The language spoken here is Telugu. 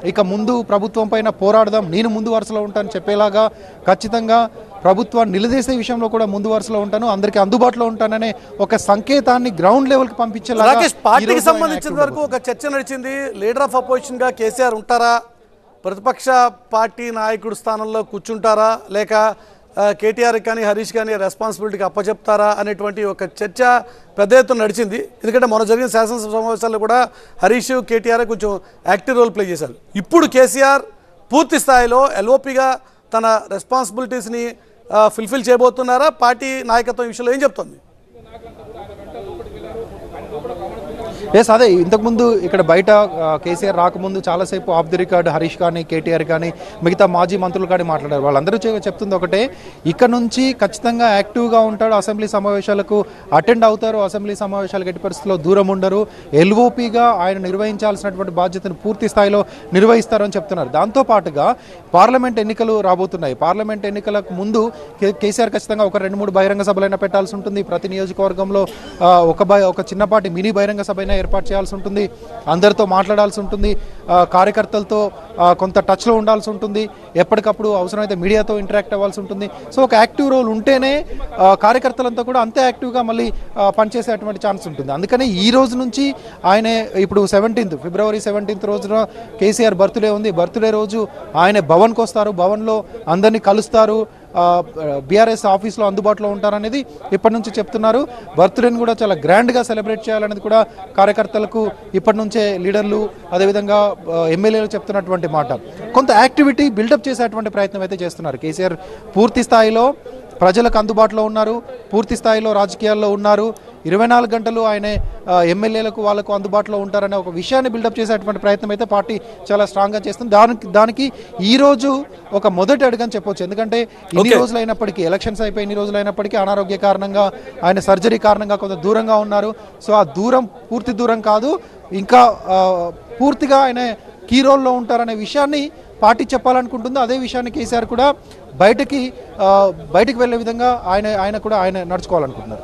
ఇక ముందు ప్రభుత్వం పైన పోరాడదాం, నేను ముందు వరుసలో ఉంటాను చెప్పేలాగా ఖచ్చితంగా ప్రభుత్వాన్ని నిలదీసే విషయంలో కూడా ముందు వరుసలో ఉంటాను, అందరికీ అందుబాటులో ఉంటాననే ఒక సంకేతాన్ని గ్రౌండ్ లెవెల్కి పంపించేలాగా. రాకేష్, పార్టీకి సంబంధించిన వరకు ఒక చర్చ నడిచింది. లీడర్ ఆఫ్ అపోజిషన్గా కేసీఆర్ ఉంటారా, ప్రతిపక్ష పార్టీ నాయకుడు స్థానంలో కూర్చుంటారా, లేక కేటీఆర్ కానీ హరీష్ కానీ రెస్పాన్సిబిలిటీకి అప్పచెప్తారా అనేటువంటి ఒక చర్చ పెద్ద ఎత్తున నడిచింది. ఎందుకంటే మొన్న జరిగిన శాసనసభ సమావేశాల్లో కూడా హరీష్, కేటీఆర్ కొంచెం యాక్టివ్ రోల్ ప్లే చేశారు. ఇప్పుడు కేసీఆర్ పూర్తి స్థాయిలో ఎల్ఓపిగా తన రెస్పాన్సిబిలిటీస్ని ఫుల్ఫిల్ చేయబోతున్నారా? పార్టీ నాయకత్వం విషయంలో ఏం చెప్తోంది? అదే ఇంతకుముందు ఇక్కడ బయట కేసీఆర్ రాకముందు చాలాసేపు ఆఫ్ ది రికార్డ్ హరీష్ కానీ కేటీఆర్ కానీ మిగతా మాజీ మంత్రులు కానీ మాట్లాడారు. వాళ్ళందరూ చెప్తుంది ఒకటే, ఇక్కడ నుంచి ఖచ్చితంగా యాక్టివ్గా ఉంటాడు, అసెంబ్లీ సమావేశాలకు అటెండ్ అవుతారు, అసెంబ్లీ సమావేశాలకు ఎట్టి పరిస్థితుల్లో దూరం ఉండరు, ఎల్ఓపిగా ఆయన నిర్వహించాల్సినటువంటి బాధ్యతను పూర్తి స్థాయిలో నిర్వహిస్తారని చెప్తున్నారు. దాంతోపాటుగా పార్లమెంట్ ఎన్నికలు రాబోతున్నాయి. పార్లమెంట్ ఎన్నికలకు ముందు కేసీఆర్ ఖచ్చితంగా ఒక 2-3 బహిరంగ సభలైనా పెట్టాల్సి ఉంటుంది. ప్రతి నియోజకవర్గంలో ఒక చిన్నపాటి మినీ బహిరంగ సభ ఏర్పాటు చేయాల్సి ఉంటుంది, అందరితో మాట్లాడాల్సి ఉంటుంది, కార్యకర్తలతో కొంత టచ్లో ఉండాల్సి ఉంటుంది, ఎప్పటికప్పుడు అవసరమైతే మీడియాతో ఇంటరాక్ట్ అవ్వాల్సి ఉంటుంది. సో ఒక యాక్టివ్ రోల్ ఉంటేనే కార్యకర్తలంతా కూడా అంతే యాక్టివ్గా మళ్ళీ పనిచేసేటువంటి ఛాన్స్ ఉంటుంది. అందుకని ఈ రోజు నుంచి ఆయన ఇప్పుడు ఫిబ్రవరి 17 రోజున కేసీఆర్ బర్త్డే ఉంది. బర్త్డే రోజు ఆయన భవన్కి వస్తారు, భవన్లో అందరినీ కలుస్తారు, బీఆర్ఎస్ ఆఫీస్లో అందుబాటులో ఉంటారనేది ఇప్పటి నుంచి చెప్తున్నారు. బర్త్డేని కూడా చాలా గ్రాండ్గా సెలబ్రేట్ చేయాలనేది కూడా కార్యకర్తలకు ఇప్పటి నుంచే లీడర్లు అదేవిధంగా ఎమ్మెల్యేలు చెప్తున్నటువంటి మాట. కొంత యాక్టివిటీ బిల్డప్ చేసేటువంటి ప్రయత్నం అయితే చేస్తున్నారు. కేసీఆర్ పూర్తి స్థాయిలో ప్రజలకు అందుబాటులో ఉన్నారు, పూర్తి స్థాయిలో రాజకీయాల్లో ఉన్నారు, 24 గంటలు ఆయన ఎమ్మెల్యేలకు వాళ్ళకు అందుబాటులో ఉంటారనే ఒక విషయాన్ని బిల్డప్ చేసేటువంటి ప్రయత్నం అయితే పార్టీ చాలా స్ట్రాంగ్గా చేస్తుంది. దానికి ఈరోజు ఒక మొదటి అడుగని చెప్పొచ్చు. ఎందుకంటే ఇన్ని రోజులైనప్పటికీ, ఎలక్షన్స్ అయిపోయి ఇన్ని రోజులైనప్పటికీ అనారోగ్య కారణంగా ఆయన సర్జరీ కారణంగా కొంత దూరంగా ఉన్నారు. సో ఆ దూరం పూర్తి దూరం కాదు, ఇంకా పూర్తిగా ఆయన కీ రోల్లో ఉంటారనే విషయాన్ని పార్టీ చెప్పాలనుకుంటుంది. అదే విషయాన్ని కేసీఆర్ కూడా బయటికి వెళ్ళే విధంగా ఆయన నడుచుకోవాలనుకుంటున్నారు.